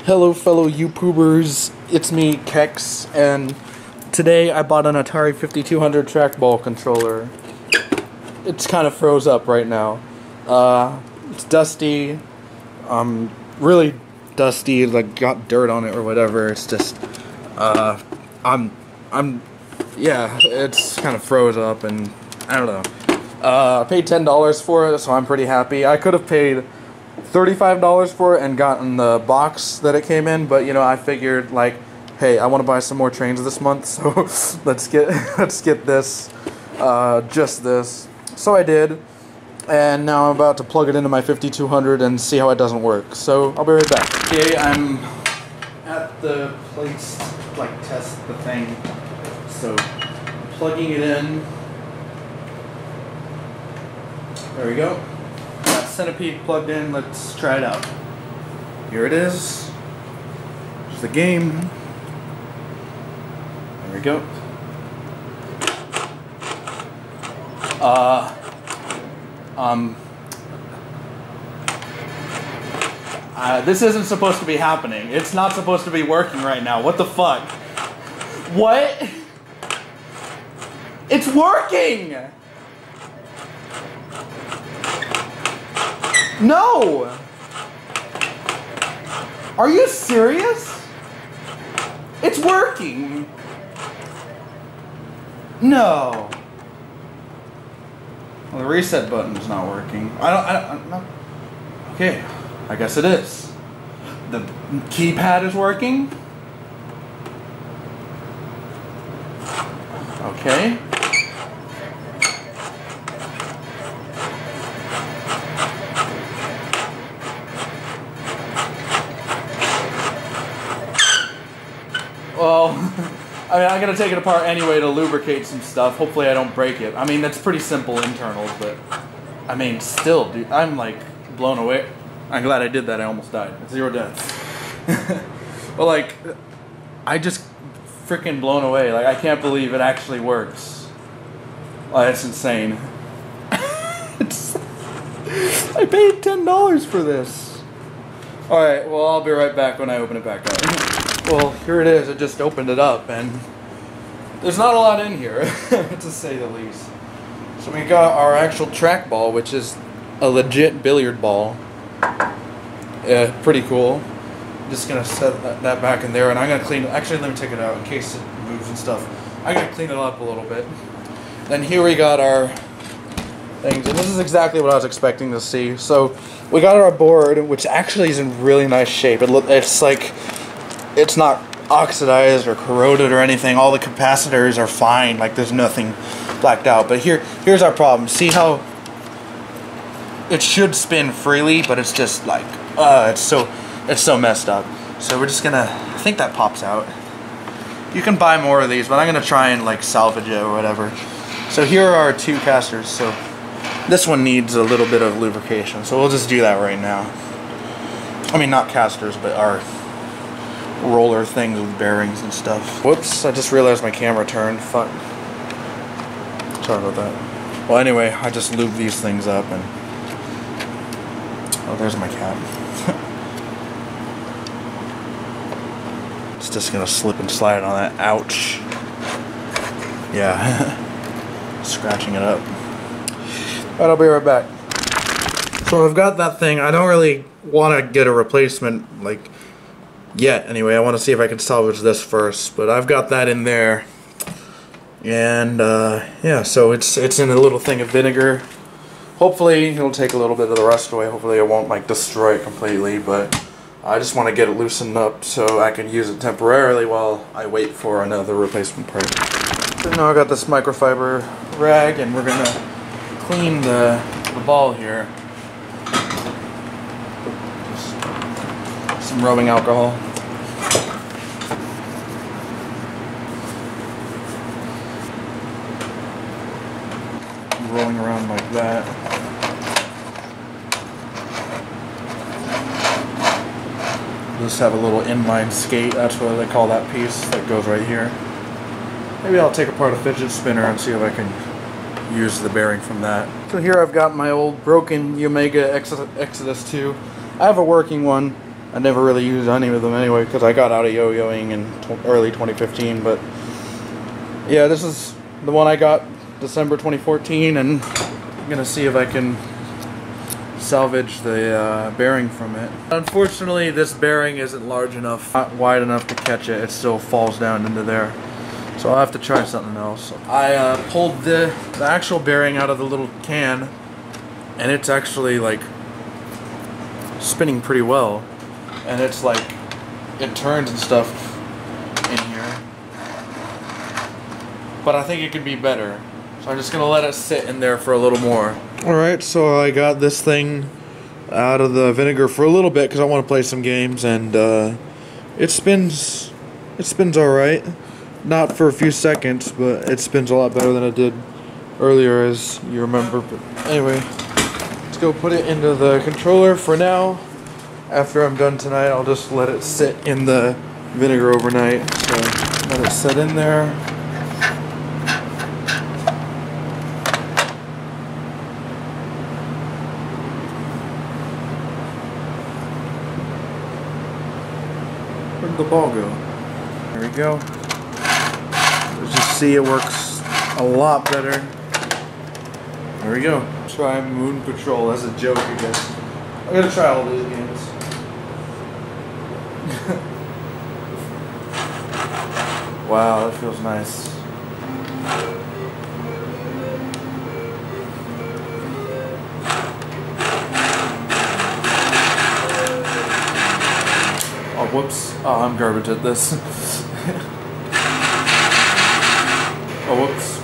Hello fellow YouTubers, it's me Kex, and today I bought an Atari 5200 Trak-Ball controller. It's kind of froze up right now. It's dusty, really dusty, like got dirt on it or whatever. It's just, yeah, it's kind of froze up and I don't know. I paid $10 for it, so I'm pretty happy. I could have paid $35 for it and gotten the box that it came in, but you know, I figured like, hey, I want to buy some more trains this month, so let's get this, just this. So I did, and now I'm about to plug it into my 5200 and see how it doesn't work. So I'll be right back. Okay, I'm at the place to like test the thing. So plugging it in. There we go. Centipede plugged in. Let's try it out. Here it is. There's the game. There we go. This isn't supposed to be happening. It's not supposed to be working right now. What the fuck? What? It's working! No! Are you serious? It's working! No. Well, the reset button is not working. I don't. Okay, I guess it is. The keypad is working. Okay. Well, I mean, I'm going to take it apart anyway to lubricate some stuff. Hopefully I don't break it. I mean, that's pretty simple internals, but I mean, still, dude, I'm like blown away. I'm glad I did that. I almost died. 0 deaths. Well, like, I just freaking blown away. Like, I can't believe it actually works. Oh, that's insane. I paid $10 for this. Alright, well, I'll be right back when I open it back up. Well, here it is. I just opened it up, and there's not a lot in here, to say the least. So we got our actual Trak-Ball, which is a legit billiard ball. Pretty cool. I'm just gonna set that back in there, and I'm gonna clean it. Actually, let me take it out in case it moves and stuff. I'm gonna clean it up a little bit. Then here we got our things, and this is exactly what I was expecting to see. So we got our board, which actually is in really nice shape. It's like, it's not oxidized or corroded or anything. All the capacitors are fine. Like, there's nothing blacked out. But here's our problem. See how it should spin freely, but it's just like, it's so messed up. So we're just gonna, I think that pops out. You can buy more of these, but I'm gonna try and like salvage it or whatever. So here are our 2 casters. So this one needs a little bit of lubrication. So we'll just do that right now. I mean, not casters, but our roller things with bearings and stuff. Whoops, I just realized my camera turned. Fuck. Sorry about that. Well, anyway, I just lubed these things up and... Oh, there's my cap. It's just gonna slip and slide on that. Ouch. Yeah. Scratching it up. Alright, I'll be right back. So I've got that thing. I don't really want to get a replacement, like, yet. Anyway, I want to see if I can salvage this first, but I've got that in there, and yeah, so it's in a little thing of vinegar. Hopefully it'll take a little bit of the rust away. Hopefully it won't like destroy it completely, but I just want to get it loosened up so I can use it temporarily while I wait for another replacement part. So now I got this microfiber rag, and we're gonna clean the ball here. Some rubbing alcohol. Rolling around like that. Just have a little inline skate. That's what they call that piece that goes right here. Maybe I'll take apart a fidget spinner and see if I can use the bearing from that. So here I've got my old broken Omega Exodus 2. I have a working one. I never really used any of them anyway because I got out of yo-yoing in early 2015. But yeah, this is the one I got December 2014, and I'm gonna see if I can salvage the bearing from it. Unfortunately, this bearing isn't large enough, not wide enough to catch it. It still falls down into there. So I'll have to try something else. I pulled the actual bearing out of the little can, and it's actually like spinning pretty well. And it's like, it turns and stuff in here. But I think it could be better. So I'm just gonna let it sit in there for a little more. Alright, so I got this thing out of the vinegar for a little bit because I want to play some games, and it spins alright. Not for a few seconds, but it spins a lot better than it did earlier, as you remember. But anyway, let's go put it into the controller for now. After I'm done tonight, I'll just let it sit in the vinegar overnight. So let it sit in there. Where'd the ball go? There we go. As you see, it works a lot better. There we go. Try Moon Patrol as a joke, I guess. I'm gonna try all these games. Wow, that feels nice. Oh, whoops. Oh, I'm garbage at this. Oh, whoops.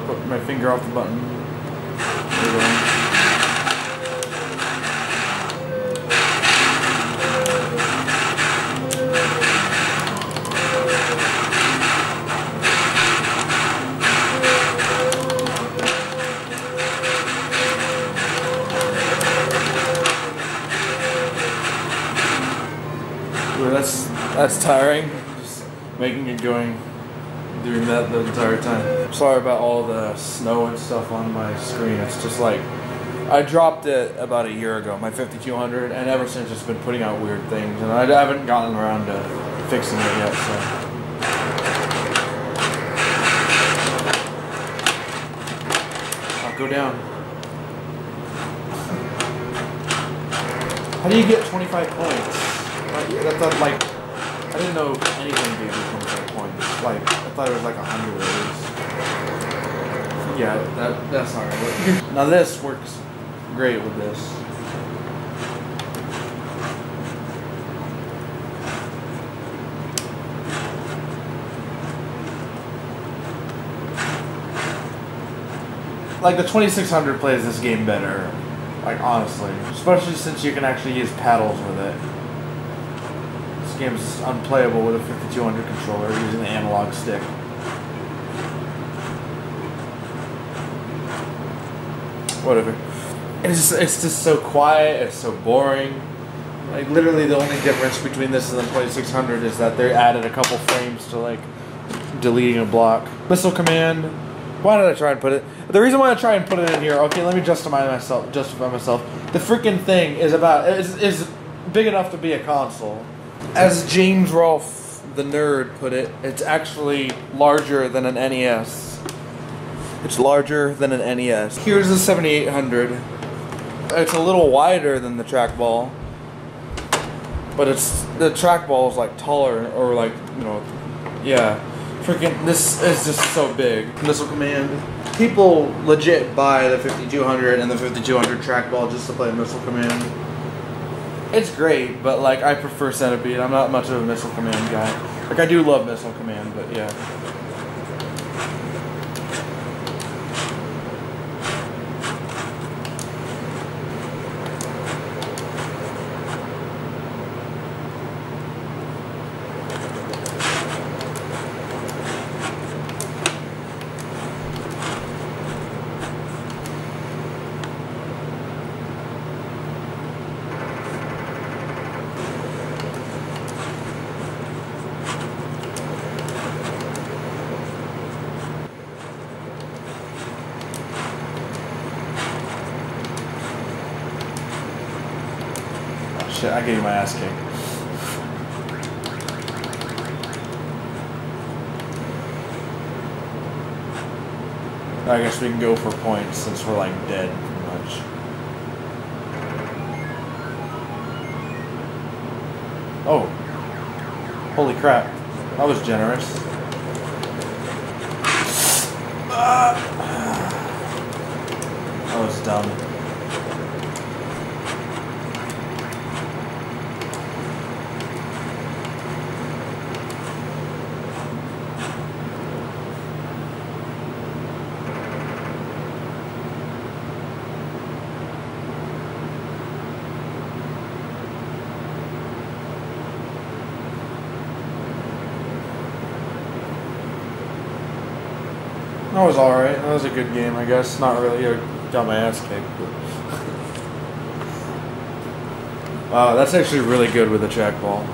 Put my finger off the button. There we go. Ooh, that's tiring. Just making it doing that the entire time. Sorry about all the snow and stuff on my screen. It's just like, I dropped it about a year ago, my 5200, and ever since it's been putting out weird things, and I haven't gotten around to fixing it yet, so. I'll go down. How do you get 25 points? That's not like, I didn't know anything gave you 25 points. Like, I thought it was like 100 of these. Yeah, that's not right. Now this works great with this. Like, the 2600 plays this game better. Like, honestly. Especially since you can actually use paddles with it. This game is unplayable with a 5200 controller using the analog stick. Whatever. It's just so quiet, it's so boring. Like, literally the only difference between this and the 2600 is that they added a couple frames to, like, deleting a block. Missile command. Why did I try and put it? The reason why I try and put it in here, okay, let me justify myself. The freaking thing is big enough to be a console. As James Rolfe, the nerd, put it, it's actually larger than an NES. It's larger than an NES. Here's the 7800. It's a little wider than the Trak-Ball, but the Trak-Ball is like taller, or like, you know, yeah. Freaking, this is just so big. Missile command. People legit buy the 5200 and the 5200 Trak-Ball just to play missile command. It's great, but like, I prefer Centipede. I'm not much of a missile command guy. Like, I do love missile command, but yeah. Shit, I gave you my ass kicked. I guess we can go for points since we're like dead pretty much. Oh. Holy crap. That was generous. That was dumb. That was alright. That was a good game, I guess. Not really. I got my ass kicked. Wow, that's actually really good with the Trak-Ball.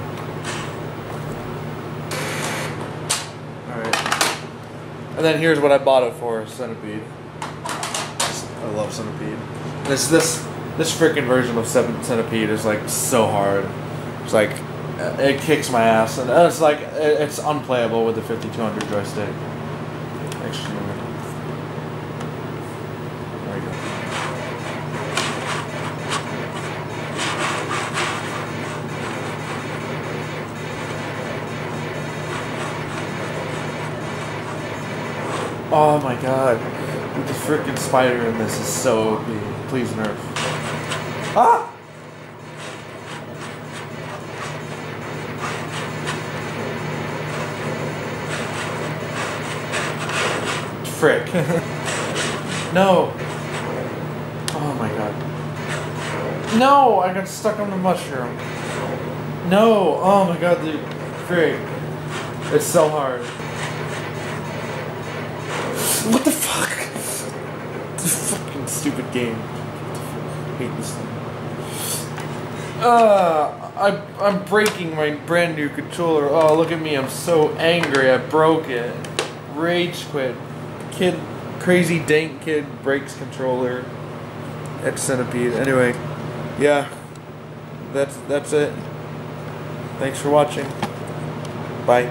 Alright. And then here's what I bought it for, Centipede. I love Centipede. This freaking version of Centipede is like so hard. It's like, it kicks my ass. And it's like, it's unplayable with the 5200 joystick. Extremely. There we go. Oh my god. The freaking spider in this is so OP. Please nerf. Ah! Frick. No. Oh my god. No! I got stuck on the mushroom. No! Oh my god, dude. Frick. It's so hard. What the fuck? This fucking stupid game. I hate this thing. I'm breaking my brand new controller. Oh, look at me. I'm so angry. I broke it. Rage quit. Kid, crazy dank kid breaks controller at Centipede. Anyway, yeah, that's it. Thanks for watching. Bye.